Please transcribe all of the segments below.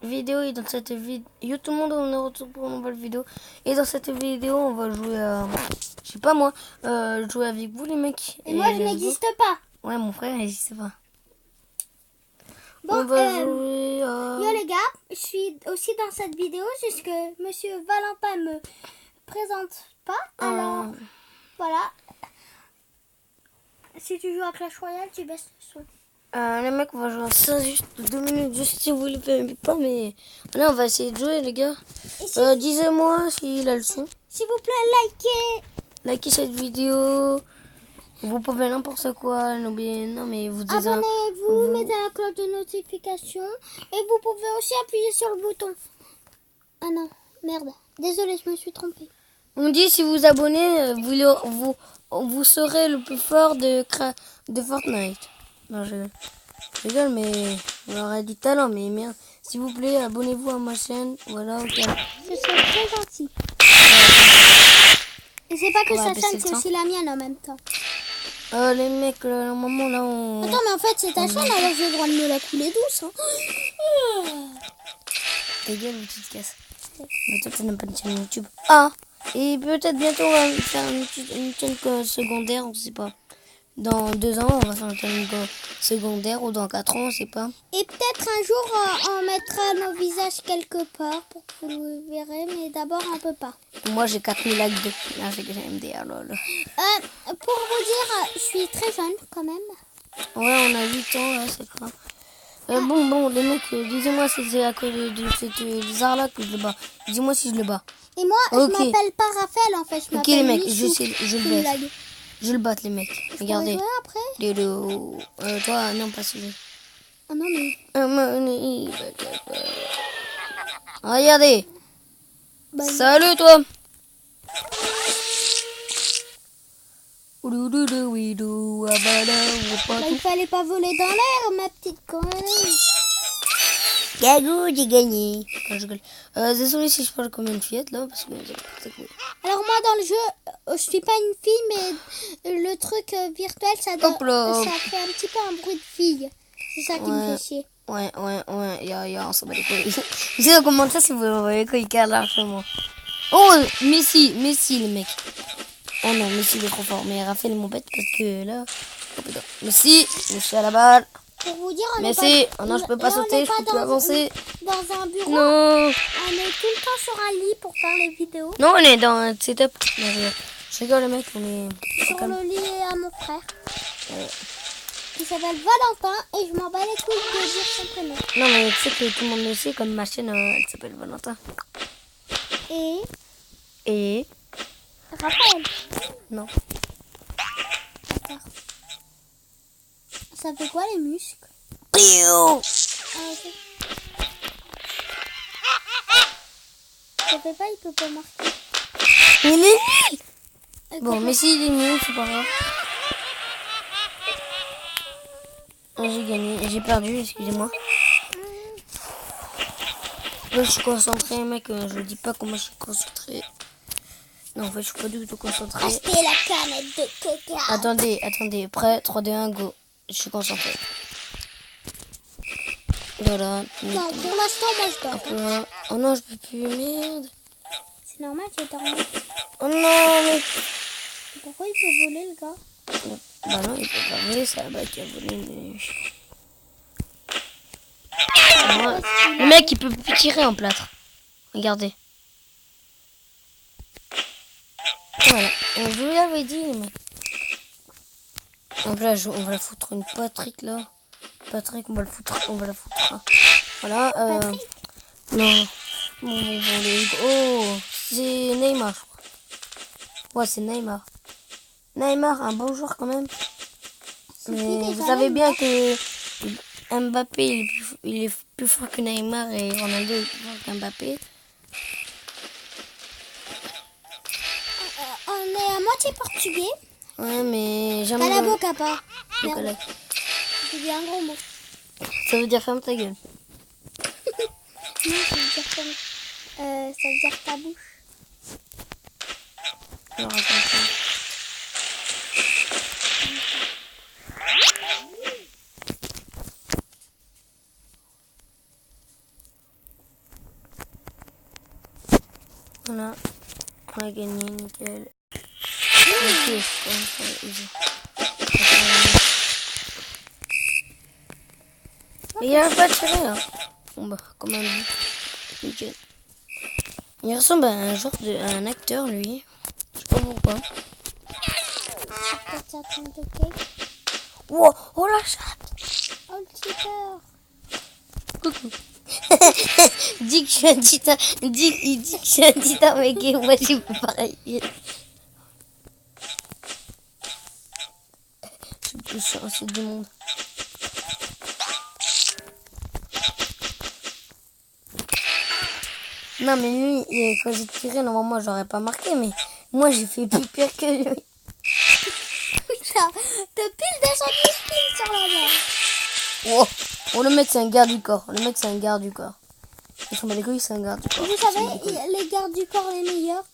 vidéo et dans cette vidéo, yo tout le monde, on est retour pour une nouvelle vidéo. Et dans cette vidéo, on va jouer à, je sais pas moi, jouer avec vous les mecs. Et moi, je n'existe pas. Ouais, mon frère n'existe pas. Bon, on va jouer à... Yo les gars, je suis aussi dans cette vidéo, juste que Monsieur Valentin me présente pas. Alors, voilà. Si tu joues à Clash Royale, tu baisses le son. Les mecs, on va jouer à ça juste 2 minutes, juste si vous le faites pas, mais là on va essayer de jouer les gars. Disez-moi s'il a le son. S'il vous plaît, Likez cette vidéo. Vous pouvez n'importe quoi, n'oubliez, non mais vous dites abonnez-vous, mettez la cloche de notification et vous pouvez aussi appuyer sur le bouton. Ah non, merde, désolé, je me suis trompée. On dit si vous abonnez, vous serez le plus fort de Fortnite. Non, je rigole, mais on aurait dit talent, mais merde. S'il vous plaît, abonnez-vous à ma chaîne. Voilà, ok. Ce serait très gentil. Et c'est pas que sa chaîne, c'est aussi la mienne en même temps. Les mecs, normalement là on... Attends, mais en fait c'est ta chaîne, alors j'ai le droit de me la couler douce. Hein. Ta gueule ou tu te casses. Mais toi tu n'as pas de chaîne YouTube. Ah, et peut-être bientôt on va faire une chaîne secondaire, on sait pas. Dans 2 ans, on va faire une chaîne secondaire ou dans 4 ans, on sait pas. Et peut-être un jour on mettra nos visages quelque part pour que vous le verrez, mais d'abord on peut pas. Moi j'ai 4000 likes de... Ah, j'ai MDR, lol. Pour vous dire, je suis très jeune quand même. Ouais, on a 8 ans, là, c'est grave. Bon, les mecs, disez-moi si c'est à cause de cette bizarre-là que je le bats. Dis-moi si je le bats. Et moi, je m'appelle pas Raphaël, en fait, je m'appelle Ok, les mecs, Michou. je le batte. Je le batte, les mecs. Regardez. Après Toi, non, pas celui. Oh non, mais... Regardez. Salut, toi. Il fallait pas voler dans l'air, ma petite connerie. Gagou, j'ai gagné. Désolé si je parle comme une fillette là, parce que c'est cool. Alors moi dans le jeu, je suis pas une fille, mais le truc virtuel, ça fait un petit peu un bruit de fille. C'est ça qui me fait chier. Ouais, on s'en bat les couilles. Vous savez comment ça si vous voyez quoi, il cale largement. Oh, Messi, les mecs. Oh non, Messi il est trop fort, mais Raphaël est mon bête parce que là... Oh putain, Messi à la balle. Pour vous dire, on Messi, est pas, non, je peux pas sauter, je peux plus avancer. Dans un bureau, non. On est tout le temps sur un lit pour faire les vidéos. Non, on est dans un setup. Je rigole, les mecs, on est... Sur le lit à mon frère. Il s'appelle Valentin et je m'en bats les couilles de dire son prénom. Non, mais tu sais que tout le monde le sait, comme ma chaîne, elle s'appelle Valentin. Et Raphaël. Non. D'accord. Ça fait quoi les muscles? Piou. Ok. Ça fait pas, il peut pas marquer. Il est nul. Bon, mais s'il est nul, c'est pas grave. J'ai gagné, j'ai perdu, excusez-moi. Là, je suis concentré, mec, je dis pas comment je suis concentré. Non, en fait, je suis pas du tout concentré. Achetez la canette de coca. Attendez, prêt, 3, 2, 1, go. Je suis concentré. Voilà. Non, pour l'instant, moi je dors. Hein. Oh non, je peux plus, merde. C'est normal, tu dormi. Oh non, mais... Pourquoi il peut voler, le gars? Bah non, il peut pas voler, c'est la balle qui a volé, mais... Le mec, il peut plus tirer en plâtre. Regardez. Voilà. Je vous l'avais dit, les mecs. Donc là, on va foutre une Patrick, là. Patrick, on va la foutre. Voilà, non. Oh, c'est Neymar, je crois. Ouais, c'est Neymar. Neymar, un bon joueur quand même. Mais vous savez bien que Mbappé, il est plus fort que Neymar et Ronaldo est plus fort qu'Mbappé. On est à moitié portugais. Ouais, mais jamais... T'as la boca pas. Merde. J'ai dit un gros mot. Ça veut dire ferme ta gueule. Non, ça veut dire ferme. Ça veut dire ta bouche. Alors, attends. Voilà. On a gagné, nickel. Ok, mais il a pas tiré là. Bon bah, comme un but. Nickel. Il ressemble à un genre de, à un acteur lui. Je sais pas pourquoi. Wow, oh la chatte. Oh le cheater. Coucou. Dis que je suis un cheater. Il dit que je suis un cheater, mais que moi j'ai pas pareil. Je suis le plus chanceux du monde. Non mais lui, quand j'ai tiré, normalement j'aurais pas marqué, mais moi j'ai fait plus pire que lui. T'as pile 210 piles sur la main. Oh, oh, le mec c'est un garde du corps. Le mec c'est un garde du corps. Il s'en bat les couilles, c'est un garde du corps. Vous savez, les gardes du corps les meilleurs,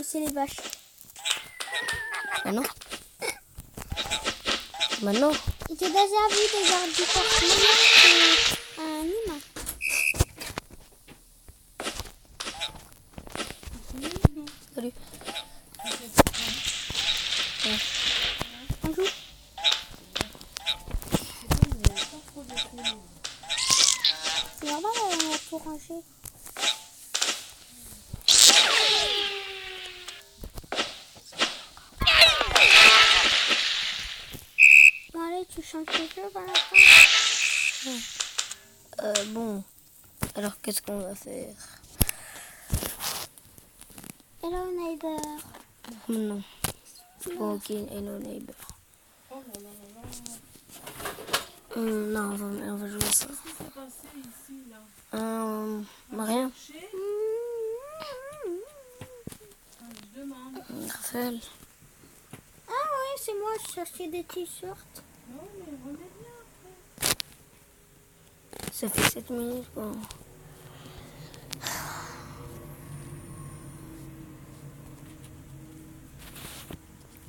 c'est les vaches. Bah non. Bah non. J'ai déjà vu des gardes du corps meilleurs qu'un humain. Salut. On joue. C'est normal, on a tout rangé. Bon allez, tu changes de jeu par la fin. Bon. Alors qu'est-ce qu'on va faire? Hello neighbor. Non. Bon, ok, hello neighbor. Non, on va jouer ça. Rien. Raphaël. Ah ouais, c'est moi, je cherchais des t-shirts. Ça fait 7 minutes. Bon.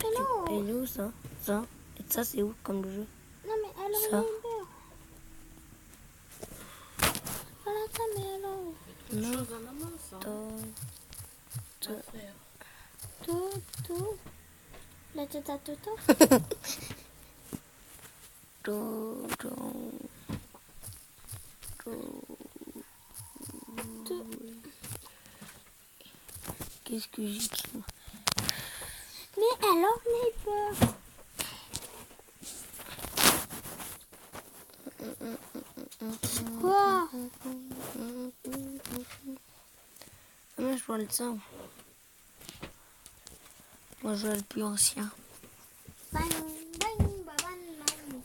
Hello. Et où ça? Ça? Et ça c'est où comme le jeu? Non mais hello Ça. neighbor. Voilà ça mais hello. Non. Tout. La tête à Toto. Qu'est-ce que j'écris? Mais alors neighbor. Quoi? Moi je vois le ça. Moi je vois le plus ancien. Bang, bang, bang, bang.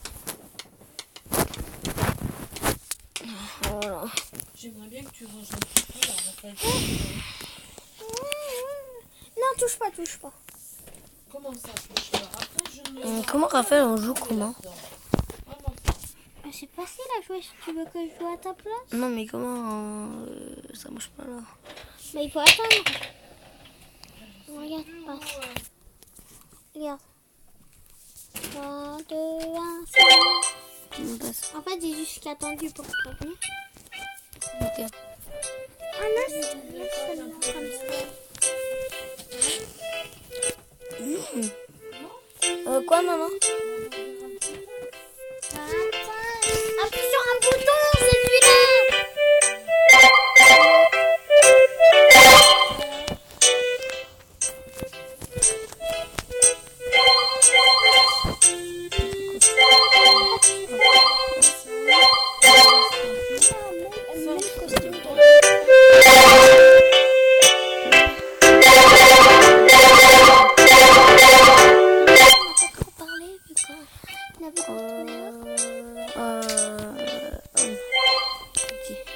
Voilà. J'aimerais bien que tu ranges un petit peu là, Raphaël. Non, touche pas. Comment ça touche pas? Après, je me... Comment Raphaël on joue comment? C'est facile à jouer si tu veux que je joue à ta place. Non mais comment ça marche pas là? Mais il faut attendre. Regarde, passe. Regarde. 3, 2, 1, c'est bon. On passe. En fait, j'ai juste attendu pour te prévenir. Ok. Ah non, c'est seulement comme ça. Quoi maman? Appuie sur un bouton, c'est celui-là.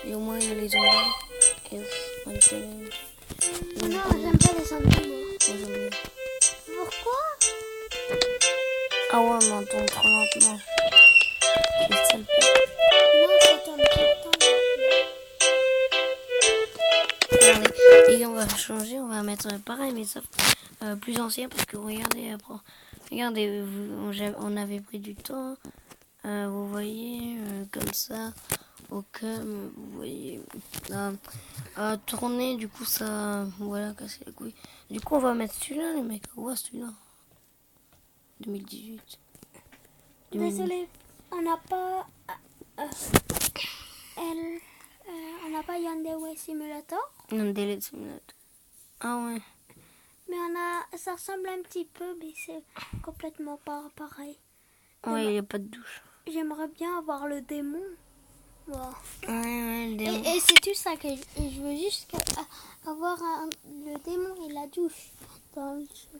Et au moins il y a les zombies. Et on challenge. Non, j'aime pas les zombies, moi. Moi j'aime bien. Pourquoi? Ah ouais, on entend trop lentement. C'est ça le pire. Non, ça tourne tout le temps. Regardez. Et on va changer, on va mettre pareil, mais sauf plus ancien parce que regardez, regardez, on avait pris du temps. Vous voyez, comme ça, au calme, vous voyez. à tourner, du coup ça voilà cassé la couille. Du coup on va mettre celui-là les mecs. Ouais celui-là. 2018. Désolé, on n'a pas on n'a pas Yandere Simulator, Yandere Simulator. Ah ouais. mais ça ressemble un petit peu, mais c'est complètement pas pareil. Ouais, il n'y a pas de douche. J'aimerais bien avoir le démon. Wow. Ouais, le démon. Et c'est tout ça que je veux juste avoir le démon et la douche dans le jeu.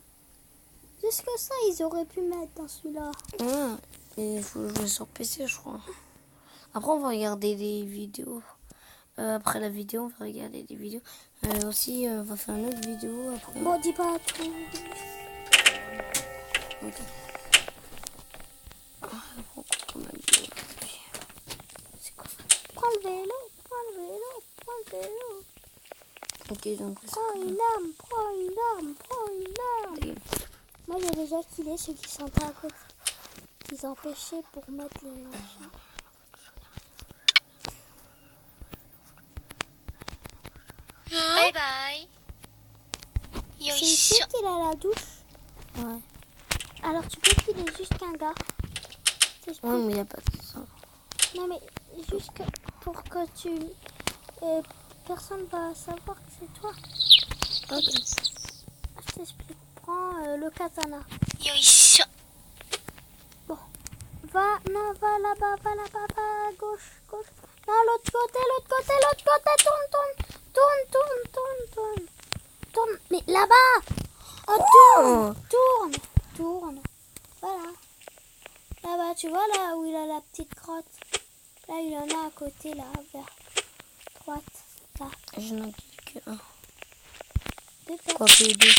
Juste que ça, ils auraient pu mettre dans celui-là. Ouais, et il faut jouer sur PC, je crois. Après, on va regarder des vidéos. Après la vidéo, on va regarder des vidéos. Aussi, on va faire une autre vidéo après. Bon, dis pas tout. Ok. C'est quoi ça? Prends le vélo, prends le vélo, prends le vélo. Ok, donc. Prends une arme, prends une arme, prends une arme. Moi, j'ai déjà killé ceux qui sont pas à côté. Ils empêchaient pour mettre les machins. Bye bye. C'est ici qu'il a la douche. Ouais. Alors, tu peux killer juste qu'un gars. Ouais, mais il n'y a pas de ça. Non, mais juste que pour que tu... personne va savoir que c'est toi. Ok. Je t'explique. Prends le katana. Yoisho. Bon. Va là-bas, va à gauche, gauche. Non, l'autre côté. Tourne. Mais là-bas. Oh, tourne. Voilà. Là-bas, tu vois là où il a la petite grotte. Là, il en a à côté, là, vers droite. Là. Je n'en ai que un. Deux personnes. Quoi que deux.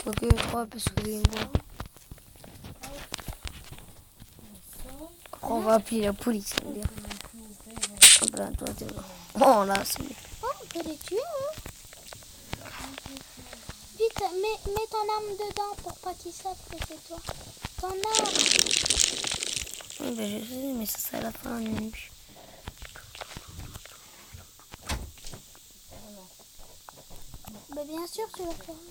Quoi que trois, parce que les voix. Après, on va appeler la police. On va dire. Hop là, toi, t'es là. Oh là, c'est bien. Oh, on peut les tuer, hein. Vite, mets ton arme dedans pour pas qu'ils savent que c'est toi. Ton arme. Oui, ben, je sais, mais ça, c'est à la fin. Ben, bien sûr, tu vas faire.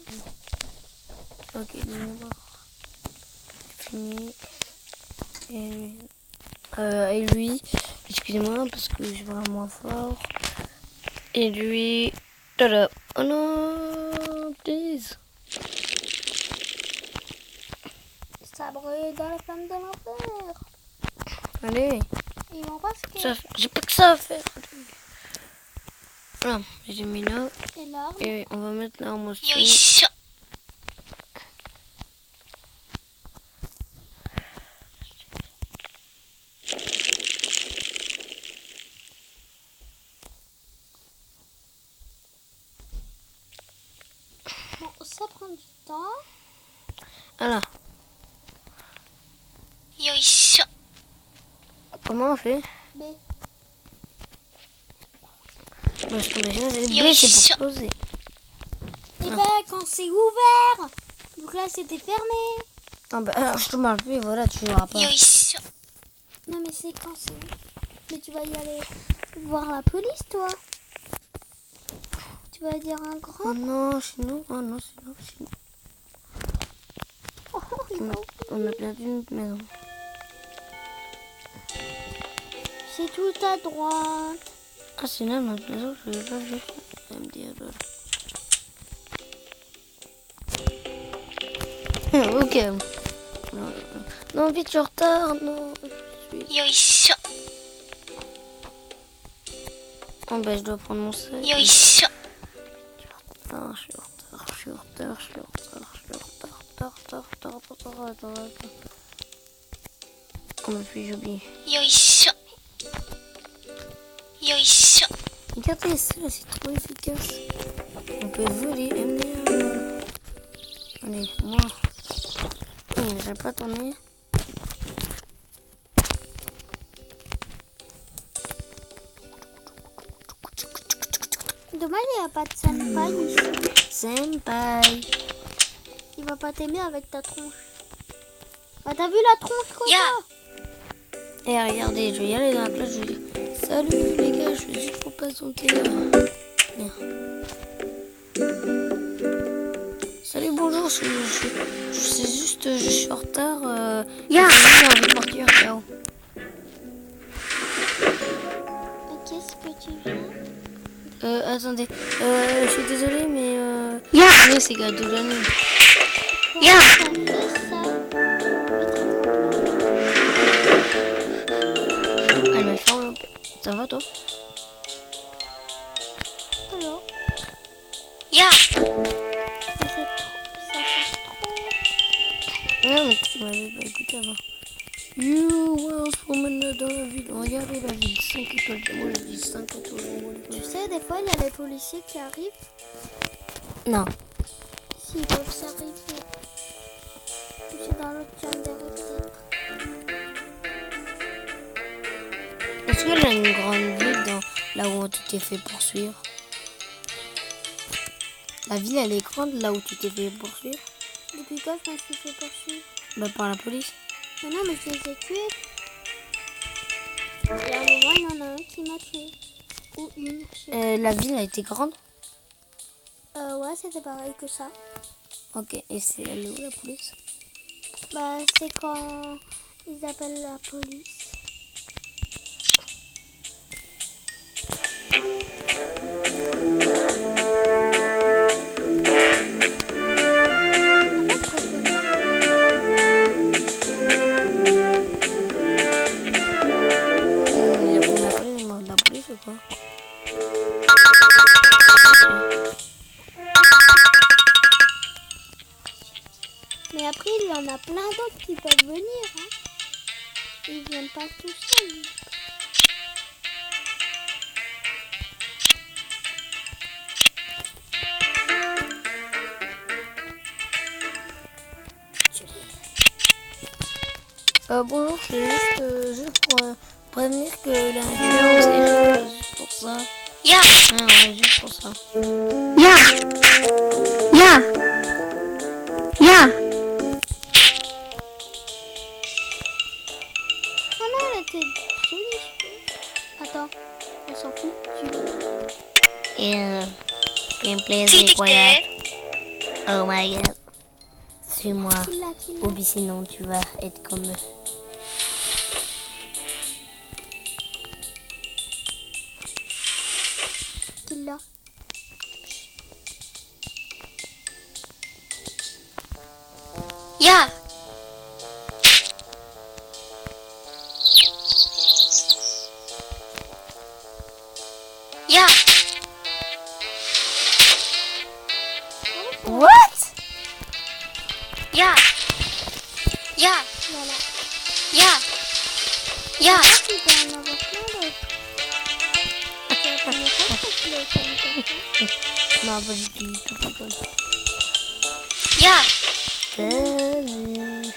Ok, bon. Fini. Et lui, excusez-moi parce que je suis vraiment fort. Et lui, tada. Oh non, please. Ça brûle dans la flamme de l'enfer. Allez, Ils vont pas se cacher. j'ai pas que ça à faire. Voilà, j'ai mis là. Et l'arme. Et on va mettre l'arme aussi. Yoisho. Bon, ça prend du temps. Voilà. Yoisho. Comment on fait? B. Moi, je t'imagine, B, c'est pour poser. Et ben, quand c'est ouvert. Donc là, c'était fermé. Ah bah, alors, je te marche plus, voilà, tu verras pas. Yoisho. Non, mais c'est quand c'est... Mais tu vas y aller voir la police, toi. Tu vas dire un grand... Oh non, sinon, sinon. Oh, il va où? On a perdu notre maison. C'est tout à droite. Ah, c'est là notre maison, je vais pas vu. Elle me dit, ok. Non, vite, je retard. Non. Yoisho. Oh, bah, je dois prendre mon sac. Yoisho. Ah, je suis en retard. Attends. Oh, mais puis j'ai oublié. Yoisho. Yoisho. Regardez, ça, c'est trop efficace. On peut voler, MDR. Allez, moi. J'ai pas tourné. Dommage, il n'y a pas de senpai ici. Senpai. Il va pas t'aimer avec ta tronche. Ah, t'as vu la tronche, quoi? Yeah. Et regardez, je vais y aller dans la plage, je vais dire Salut les gars, je vais juste pour patienter. Merde. Salut, bonjour, c'est juste, je suis en retard. J'ai envie de partir, ciao. Qu'est-ce que tu viens? Attendez, je suis désolée, mais oui, c'est gâteau de l'année. T'as fait ça? Elle m'a fait un peu. Ça va, toi? Alors, Ya. ça fait trop. Ça passe trop. Non, mais tu m'avais pas écouté avant. You, ouais, on se promène dans la ville. Regardez la ville, 5 étoiles. Moi, je dis 5 étoiles. Tu sais, des fois, il y a les policiers qui arrivent. Non. S'ils peuvent s'arriver. C'est dans l'autre chambre peut-être. Est-ce qu'elle a une grande ville là où tu t'es fait poursuivre? La ville, elle est grande là où tu t'es fait poursuivre? Depuis quand je me suis fait poursuivre? Bah, par la police. Mais non, mais je les ai tués. Et à un moment, il y en a un qui m'a tué. Ou une. Je sais La ville a été grande? pas. Ouais, c'était pareil que ça. Ok, et c'est elle est où la police? Bah, c'est quand ils appellent la police. On a pris le numéro de la police ou quoi? Mais après, il y en a plein d'autres qui peuvent venir. Hein. Ils viennent pas tout seuls. Bonjour, c'est juste pour prévenir que la violence est juste pour ça. Ya. Ouais, juste pour ça. Ya. Ya. Ya. Oh non, elle était jolie. Attends, elle s'en fout. Gameplay Si c'est tu incroyable. t'es. Oh my god. Suis-moi. Qui l'a Ou bien sinon tu vas être comme eux. Qui l'a? Ya. Ya. What? Ya. Ya. Voilà. Ya. Ya. Tu peux en avoir plein d'autres. C'est la première fois que je l'ai comme ça. Non, pas du tout. Pas comme ça. Ya. Salut.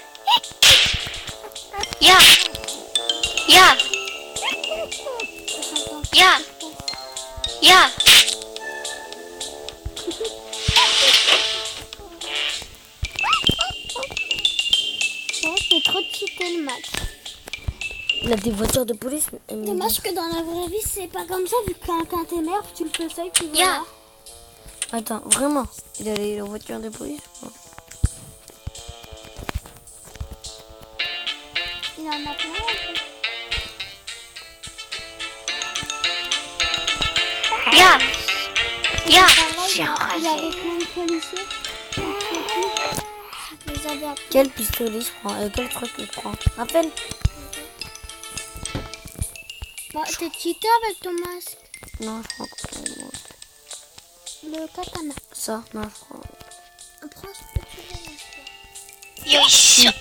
Ya. Ya. Ya. Ya. Ouais, c'est trop cheaté le match. Il y a des voitures de police. Dommage que dans la vraie vie, c'est pas comme ça, vu que quand t'énerves, tu le fais seul, tu vois. Ya. Là. Attends, vraiment? Il y a des voitures de police ou pas? Il en a plein. Ya. Ya. Il y avait plein de policiers. Je les avais appelés. Quel pistolet je prends? Quel truc je prends? Rappelle? Bah, t'es cheaté avec ton masque. Non, je prends quoi? Le katana. Ça, non, je prends. Prends ce que tu veux. Yoいしょ。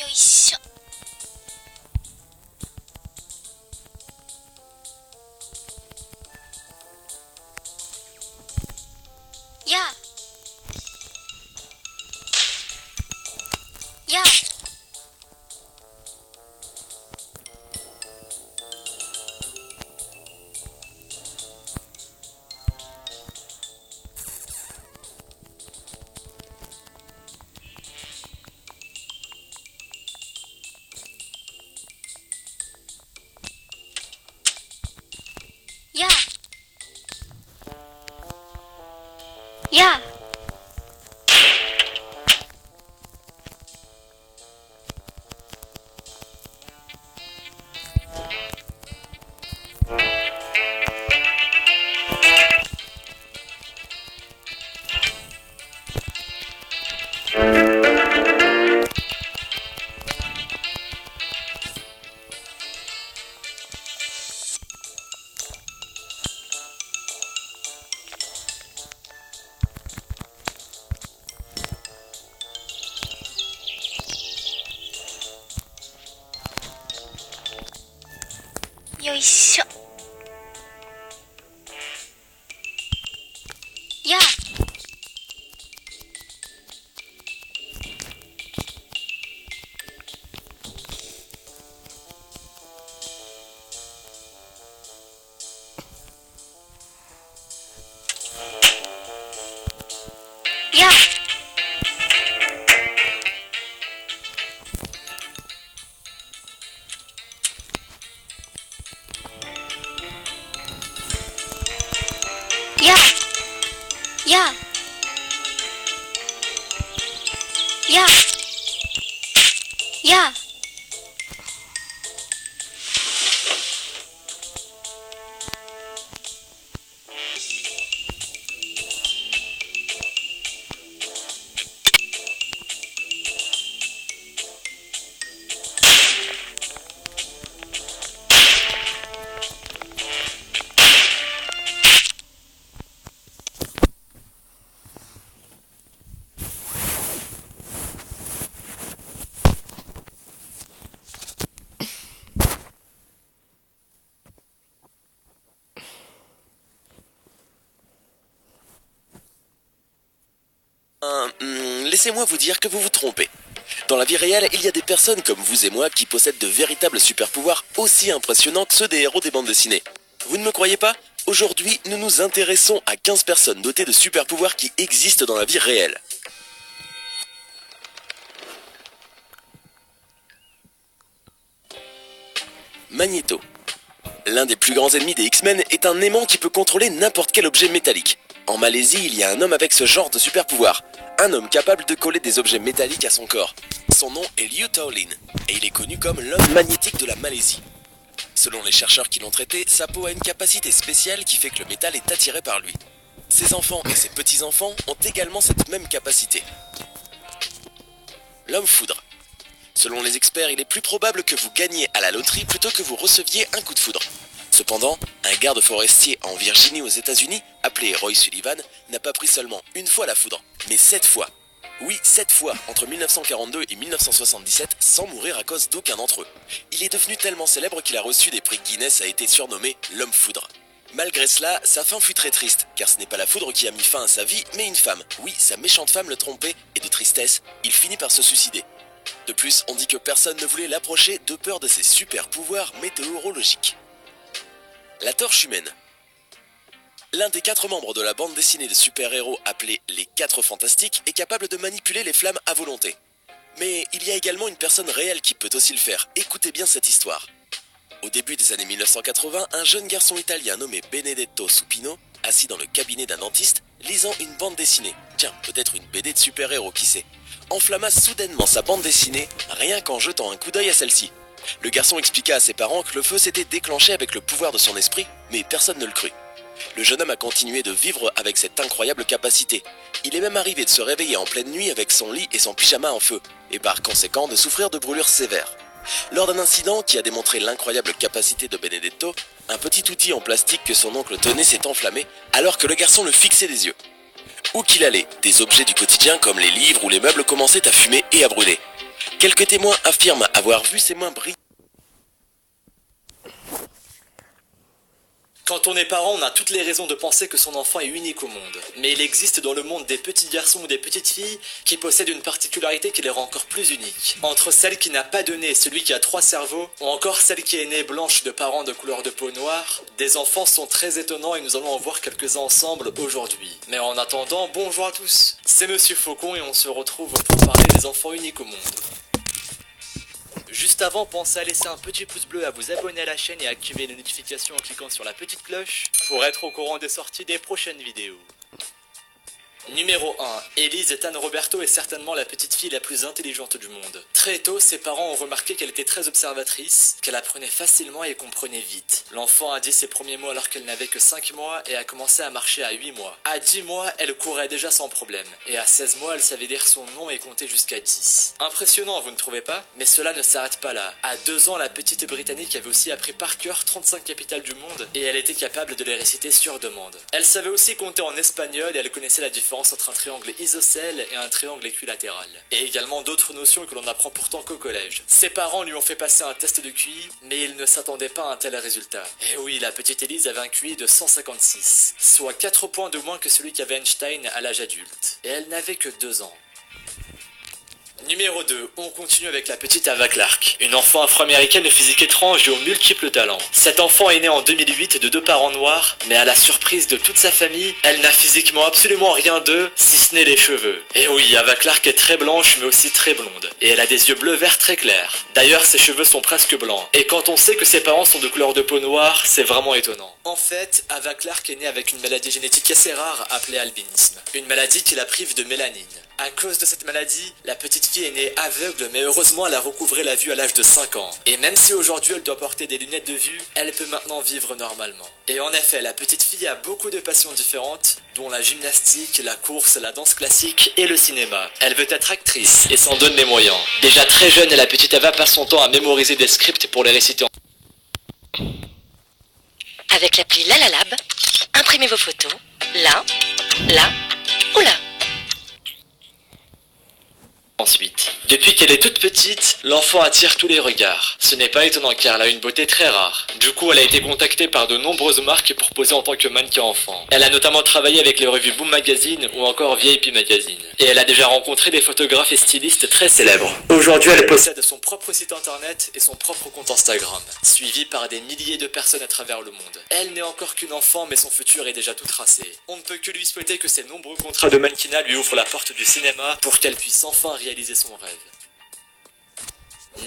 よいしょ。やあ。やあ。やあ。やあ。よいしょ。やあ。やあ。やあ。やあ。やあ。やあ。Laissez-moi vous dire que vous vous trompez. Dans la vie réelle, il y a des personnes comme vous et moi qui possèdent de véritables super-pouvoirs aussi impressionnants que ceux des héros des bandes dessinées. Vous ne me croyez pas ? Aujourd'hui, nous nous intéressons à 15 personnes dotées de super-pouvoirs qui existent dans la vie réelle. Magneto. L'un des plus grands ennemis des X-Men est un aimant qui peut contrôler n'importe quel objet métallique. En Malaisie, il y a un homme avec ce genre de super-pouvoir. Un homme capable de coller des objets métalliques à son corps. Son nom est Liu Taolin, et il est connu comme l'homme magnétique de la Malaisie. Selon les chercheurs qui l'ont traité, sa peau a une capacité spéciale qui fait que le métal est attiré par lui. Ses enfants et ses petits-enfants ont également cette même capacité. L'homme foudre. Selon les experts, il est plus probable que vous gagniez à la loterie plutôt que vous receviez un coup de foudre. Cependant, un garde forestier en Virginie aux États-Unis, appelé Roy Sullivan, n'a pas pris seulement une fois la foudre, mais 7 fois. Oui, 7 fois, entre 1942 et 1977, sans mourir à cause d'aucun d'entre eux. Il est devenu tellement célèbre qu'il a reçu des prix Guinness et a été surnommé l'homme foudre. Malgré cela, sa fin fut très triste, car ce n'est pas la foudre qui a mis fin à sa vie, mais une femme. Oui, sa méchante femme le trompait, et de tristesse, il finit par se suicider. De plus, on dit que personne ne voulait l'approcher de peur de ses super pouvoirs météorologiques. La torche humaine. L'un des 4 membres de la bande dessinée de super-héros appelée les 4 Fantastiques est capable de manipuler les flammes à volonté. Mais il y a également une personne réelle qui peut aussi le faire. Écoutez bien cette histoire. Au début des années 1980, un jeune garçon italien nommé Benedetto Supino, assis dans le cabinet d'un dentiste, lisant une bande dessinée, tiens, peut-être une BD de super-héros, qui sait, enflamma soudainement sa bande dessinée, rien qu'en jetant un coup d'œil à celle-ci. Le garçon expliqua à ses parents que le feu s'était déclenché avec le pouvoir de son esprit, mais personne ne le crut. Le jeune homme a continué de vivre avec cette incroyable capacité. Il est même arrivé de se réveiller en pleine nuit avec son lit et son pyjama en feu, et par conséquent de souffrir de brûlures sévères. Lors d'un incident qui a démontré l'incroyable capacité de Benedetto, un petit outil en plastique que son oncle tenait s'est enflammé alors que le garçon le fixait des yeux. Où qu'il allait, des objets du quotidien comme les livres ou les meubles commençaient à fumer et à brûler. Quelques témoins affirment avoir vu ses mains briller. Quand on est parent, on a toutes les raisons de penser que son enfant est unique au monde. Mais il existe dans le monde des petits garçons ou des petites filles qui possèdent une particularité qui les rend encore plus uniques. Entre celle qui n'a pas de nez, celui qui a 3 cerveaux, ou encore celle qui est née blanche de parents de couleur de peau noire, des enfants sont très étonnants et nous allons en voir quelques-uns ensemble aujourd'hui. Mais en attendant, bonjour à tous. C'est Monsieur Faucon et on se retrouve pour parler des enfants uniques au monde. Juste avant, pensez à laisser un petit pouce bleu, à vous abonner à la chaîne et à activer les notifications en cliquant sur la petite cloche pour être au courant des sorties des prochaines vidéos. Numéro 1. Élise Ethan Roberto est certainement la petite fille la plus intelligente du monde. Très tôt, ses parents ont remarqué qu'elle était très observatrice, qu'elle apprenait facilement et comprenait vite. L'enfant a dit ses premiers mots alors qu'elle n'avait que 5 mois et a commencé à marcher à 8 mois. À 10 mois, elle courait déjà sans problème. Et à 16 mois, elle savait dire son nom et compter jusqu'à 10. Impressionnant, vous ne trouvez pas? Mais cela ne s'arrête pas là. À 2 ans, la petite Britannique avait aussi appris par cœur 35 capitales du monde et elle était capable de les réciter sur demande. Elle savait aussi compter en espagnol et elle connaissait la différence entre un triangle isocèle et un triangle équilatéral. Et également d'autres notions que l'on apprend pourtant qu'au collège. Ses parents lui ont fait passer un test de QI, mais ils ne s'attendaient pas à un tel résultat. Et oui, la petite Élise avait un QI de 156, soit 4 points de moins que celui qu'avait Einstein à l'âge adulte. Et elle n'avait que 2 ans. Numéro 2, on continue avec la petite Ava Clarke, une enfant afro-américaine de physique étrange et aux multiples talents. Cet enfant est né en 2008 de 2 parents noirs, mais à la surprise de toute sa famille, elle n'a physiquement absolument rien d'eux, si ce n'est les cheveux. Et oui, Ava Clarke est très blanche mais aussi très blonde, et elle a des yeux bleu-vert très clairs. D'ailleurs, ses cheveux sont presque blancs, et quand on sait que ses parents sont de couleur de peau noire, c'est vraiment étonnant. En fait, Ava Clarke est née avec une maladie génétique assez rare appelée albinisme, une maladie qui la prive de mélanine. À cause de cette maladie, la petite fille est née aveugle, mais heureusement elle a recouvré la vue à l'âge de 5 ans. Et même si aujourd'hui elle doit porter des lunettes de vue, elle peut maintenant vivre normalement. Et en effet, la petite fille a beaucoup de passions différentes, dont la gymnastique, la course, la danse classique et le cinéma. Elle veut être actrice et s'en donne les moyens. Déjà très jeune, la petite Ava passe son temps à mémoriser des scripts pour les réciter Avec l'appli LalaLab, imprimez vos photos là, là ou là. Ensuite, depuis qu'elle est toute petite, l'enfant attire tous les regards. Ce n'est pas étonnant car elle a une beauté très rare. Du coup, elle a été contactée par de nombreuses marques pour poser en tant que mannequin enfant. Elle a notamment travaillé avec les revues Boom Magazine ou encore VIP Magazine. Et elle a déjà rencontré des photographes et stylistes très célèbres. Aujourd'hui, elle possède son propre site internet et son propre compte Instagram, suivi par des milliers de personnes à travers le monde. Elle n'est encore qu'une enfant, mais son futur est déjà tout tracé. On ne peut que lui souhaiter que ses nombreux contrats de mannequinat lui ouvrent la porte du cinéma pour qu'elle puisse enfin réaliser son rêve.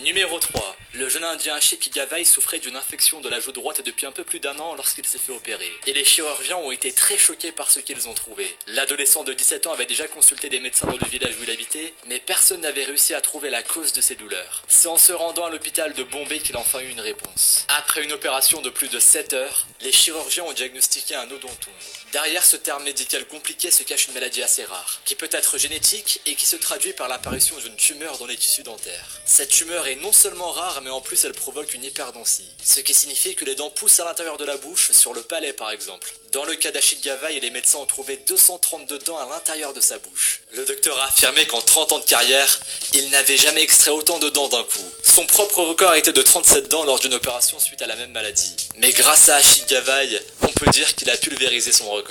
Numéro 3. Le jeune indien Sheikh Gavai souffrait d'une infection de la joue droite depuis un peu plus d'1 an lorsqu'il s'est fait opérer. Et les chirurgiens ont été très choqués par ce qu'ils ont trouvé. L'adolescent de 17 ans avait déjà consulté des médecins dans le village où il habitait, mais personne n'avait réussi à trouver la cause de ses douleurs. C'est en se rendant à l'hôpital de Bombay qu'il a enfin eu une réponse. Après une opération de plus de 7 heures, les chirurgiens ont diagnostiqué un odontome. Derrière ce terme médical compliqué se cache une maladie assez rare, qui peut être génétique et qui se traduit par l'apparition d'une tumeur dans les tissus dentaires. Cette tumeur est non seulement rare, mais en plus elle provoque une hyperdontie, ce qui signifie que les dents poussent à l'intérieur de la bouche, sur le palais par exemple. Dans le cas d'Achid Gavai, les médecins ont trouvé 232 dents à l'intérieur de sa bouche. Le docteur a affirmé qu'en 30 ans de carrière, il n'avait jamais extrait autant de dents d'un coup. Son propre record était de 37 dents lors d'une opération suite à la même maladie. Mais grâce à Achid Gavai, on peut dire qu'il a pulvérisé son record.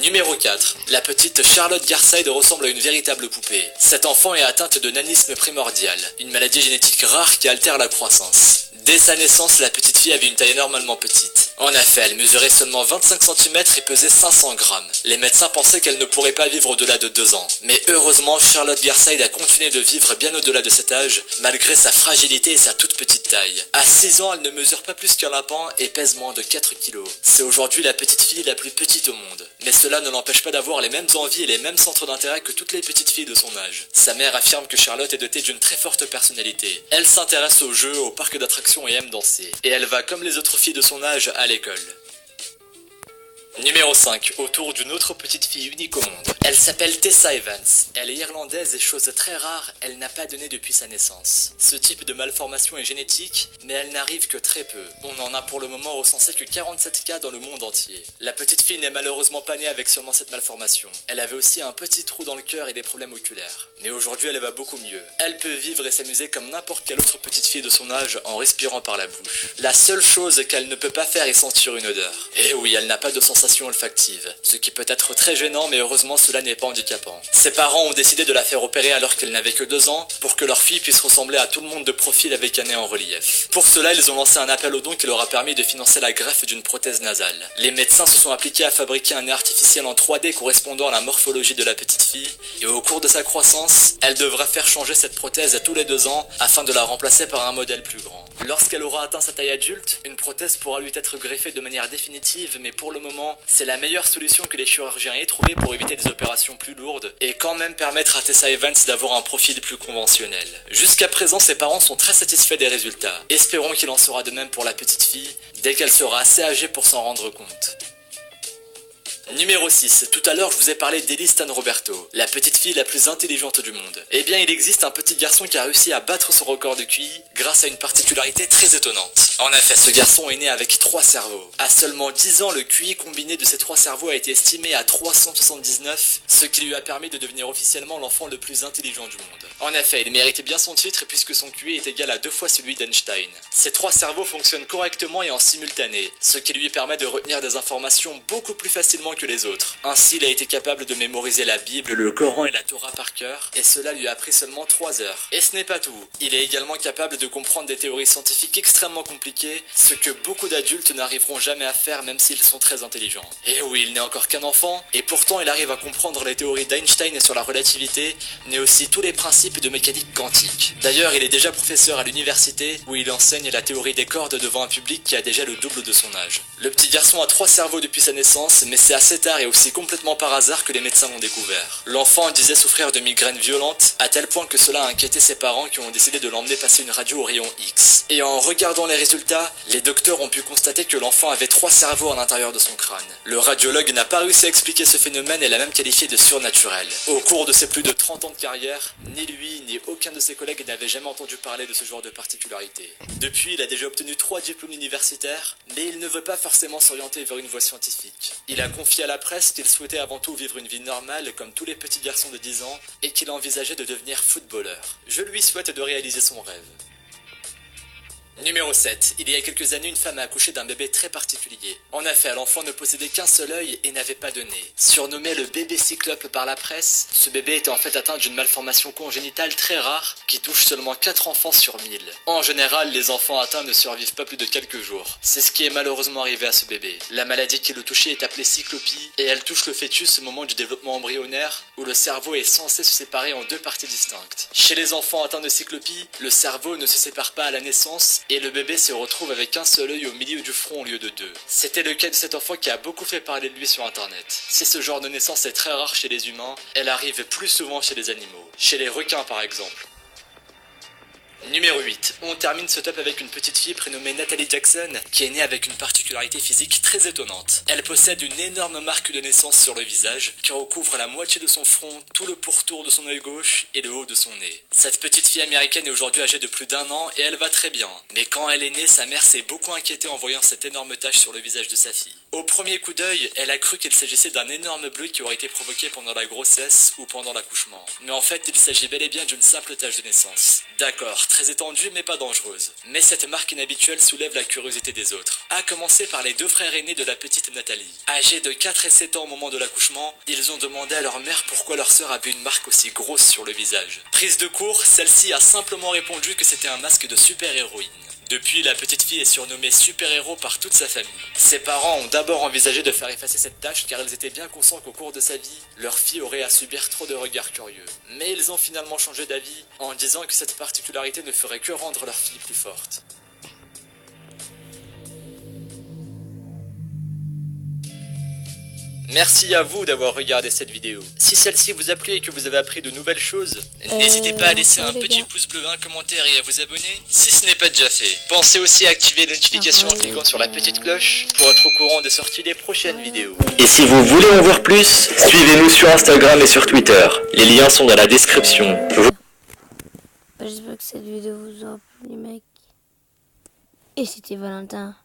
Numéro 4. La petite Charlotte Garside ressemble à une véritable poupée. Cette enfant est atteinte de nanisme primordial, une maladie génétique rare qui altère la croissance. Dès sa naissance, la petite fille avait une taille anormalement petite. En effet, elle mesurait seulement 25 cm et pesait 500 grammes. Les médecins pensaient qu'elle ne pourrait pas vivre au-delà de 2 ans. Mais heureusement, Charlotte Garside a continué de vivre bien au-delà de cet âge, malgré sa fragilité et sa toute petite taille. À 6 ans, elle ne mesure pas plus qu'un lapin et pèse moins de 4 kg. C'est aujourd'hui la petite fille la plus petite au monde. Mais cela ne l'empêche pas d'avoir les mêmes envies et les mêmes centres d'intérêt que toutes les petites filles de son âge. Sa mère affirme que Charlotte est dotée d'une très forte personnalité. Elle s'intéresse aux jeux, aux parcs d'attractions et aime danser. Et elle va, comme les autres filles de son âge, à l'école. Numéro 5, autour d'une autre petite fille unique au monde. Elle s'appelle Tessa Evans. Elle est irlandaise et chose très rare, elle n'a pas donné depuis sa naissance. Ce type de malformation est génétique, mais elle n'arrive que très peu. On en a pour le moment recensé que 47 cas dans le monde entier. La petite fille n'est malheureusement pas née avec seulement cette malformation. Elle avait aussi un petit trou dans le cœur et des problèmes oculaires. Mais aujourd'hui elle va beaucoup mieux. Elle peut vivre et s'amuser comme n'importe quelle autre petite fille de son âge en respirant par la bouche. La seule chose qu'elle ne peut pas faire est sentir une odeur. Et oui, elle n'a pas de sensation olfactive, ce qui peut être très gênant, mais heureusement cela n'est pas handicapant. Ses parents ont décidé de la faire opérer alors qu'elle n'avait que 2 ans, pour que leur fille puisse ressembler à tout le monde de profil avec un nez en relief. Pour cela, ils ont lancé un appel aux dons qui leur a permis de financer la greffe d'une prothèse nasale. Les médecins se sont appliqués à fabriquer un nez artificiel en 3D correspondant à la morphologie de la petite fille, et au cours de sa croissance, elle devra faire changer cette prothèse tous les 2 ans afin de la remplacer par un modèle plus grand. Lorsqu'elle aura atteint sa taille adulte, une prothèse pourra lui être greffée de manière définitive, mais pour le moment, c'est la meilleure solution que les chirurgiens aient trouvée pour éviter des opérations plus lourdes et quand même permettre à Tessa Evans d'avoir un profil plus conventionnel. Jusqu'à présent, ses parents sont très satisfaits des résultats. Espérons qu'il en sera de même pour la petite fille, dès qu'elle sera assez âgée pour s'en rendre compte. Numéro 6. Tout à l'heure, je vous ai parlé d'Elise Stan Roberto, la petite fille la plus intelligente du monde. Eh bien, il existe un petit garçon qui a réussi à battre son record de QI grâce à une particularité très étonnante. En effet, ce garçon est né avec 3 cerveaux. À seulement 10 ans, le QI combiné de ces 3 cerveaux a été estimé à 379, ce qui lui a permis de devenir officiellement l'enfant le plus intelligent du monde. En effet, il méritait bien son titre puisque son QI est égal à 2 fois celui d'Einstein. Ces 3 cerveaux fonctionnent correctement et en simultané, ce qui lui permet de retenir des informations beaucoup plus facilement que les autres. Ainsi, il a été capable de mémoriser la Bible, le Coran et la Torah par cœur, et cela lui a pris seulement 3 heures. Et ce n'est pas tout. Il est également capable de comprendre des théories scientifiques extrêmement compliquées, ce que beaucoup d'adultes n'arriveront jamais à faire même s'ils sont très intelligents. Et oui, il n'est encore qu'un enfant, et pourtant il arrive à comprendre les théories d'Einstein sur la relativité, mais aussi tous les principes de mécanique quantique. D'ailleurs, il est déjà professeur à l'université, où il enseigne la théorie des cordes devant un public qui a déjà le double de son âge. Le petit garçon a 3 cerveaux depuis sa naissance, mais c'est assez tard et aussi complètement par hasard que les médecins l'ont découvert. L'enfant disait souffrir de migraines violentes, à tel point que cela a inquiété ses parents qui ont décidé de l'emmener passer une radio au rayon X. Et en regardant les résultats, les docteurs ont pu constater que l'enfant avait 3 cerveaux à l'intérieur de son crâne. Le radiologue n'a pas réussi à expliquer ce phénomène et l'a même qualifié de surnaturel. Au cours de ses plus de 30 ans de carrière, ni lui ni aucun de ses collègues n'avait jamais entendu parler de ce genre de particularité. Depuis, il a déjà obtenu 3 diplômes universitaires, mais il ne veut pas forcément s'orienter vers une voie scientifique. Il a confié à la presse qu'il souhaitait avant tout vivre une vie normale comme tous les petits garçons de 10 ans et qu'il envisageait de devenir footballeur. Je lui souhaite de réaliser son rêve. Numéro 7. Il y a quelques années, une femme a accouché d'un bébé très particulier. En effet, l'enfant ne possédait qu'un seul œil et n'avait pas de nez. Surnommé le bébé cyclope par la presse, ce bébé était en fait atteint d'une malformation congénitale très rare qui touche seulement 4 enfants sur 1000. En général, les enfants atteints ne survivent pas plus de quelques jours. C'est ce qui est malheureusement arrivé à ce bébé. La maladie qui le touchait est appelée cyclopie et elle touche le fœtus au moment du développement embryonnaire où le cerveau est censé se séparer en 2 parties distinctes. Chez les enfants atteints de cyclopie, le cerveau ne se sépare pas à la naissance et le bébé se retrouve avec un seul œil au milieu du front au lieu de 2. C'était le cas de cet enfant qui a beaucoup fait parler de lui sur internet. Si ce genre de naissance est très rare chez les humains, elle arrive plus souvent chez les animaux. Chez les requins par exemple. Numéro 8. On termine ce top avec une petite fille prénommée Natalie Jackson qui est née avec une particularité physique très étonnante. Elle possède une énorme marque de naissance sur le visage qui recouvre la moitié de son front, tout le pourtour de son œil gauche et le haut de son nez. Cette petite fille américaine est aujourd'hui âgée de plus d'1 an et elle va très bien. Mais quand elle est née, sa mère s'est beaucoup inquiétée en voyant cette énorme tache sur le visage de sa fille. Au premier coup d'œil, elle a cru qu'il s'agissait d'un énorme bleu qui aurait été provoqué pendant la grossesse ou pendant l'accouchement. Mais en fait, il s'agit bel et bien d'une simple tache de naissance. D'accord, très étendue mais pas dangereuse. Mais cette marque inhabituelle soulève la curiosité des autres. À commencer par les 2 frères aînés de la petite Nathalie. Âgés de 4 et 7 ans au moment de l'accouchement, ils ont demandé à leur mère pourquoi leur sœur avait une marque aussi grosse sur le visage. Prise de court, celle-ci a simplement répondu que c'était un masque de super-héroïne. Depuis, la petite fille est surnommée super-héros par toute sa famille. Ses parents ont d'abord envisagé de faire effacer cette tache car ils étaient bien conscients qu'au cours de sa vie, leur fille aurait à subir trop de regards curieux. Mais ils ont finalement changé d'avis en disant que cette particularité ne ferait que rendre leur fille plus forte. Merci à vous d'avoir regardé cette vidéo. Si celle-ci vous a plu et que vous avez appris de nouvelles choses, n'hésitez pas à laisser un les petit gars. pouce bleu, un commentaire et à vous abonner si ce n'est pas déjà fait. Pensez aussi à activer les notifications en cliquant sur la petite cloche pour être au courant des sorties des prochaines vidéos. Et si vous voulez en voir plus, suivez-nous sur Instagram et sur Twitter. Les liens sont dans la description. J'espère que cette vidéo vous aura plu les mecs. Et c'était Valentin.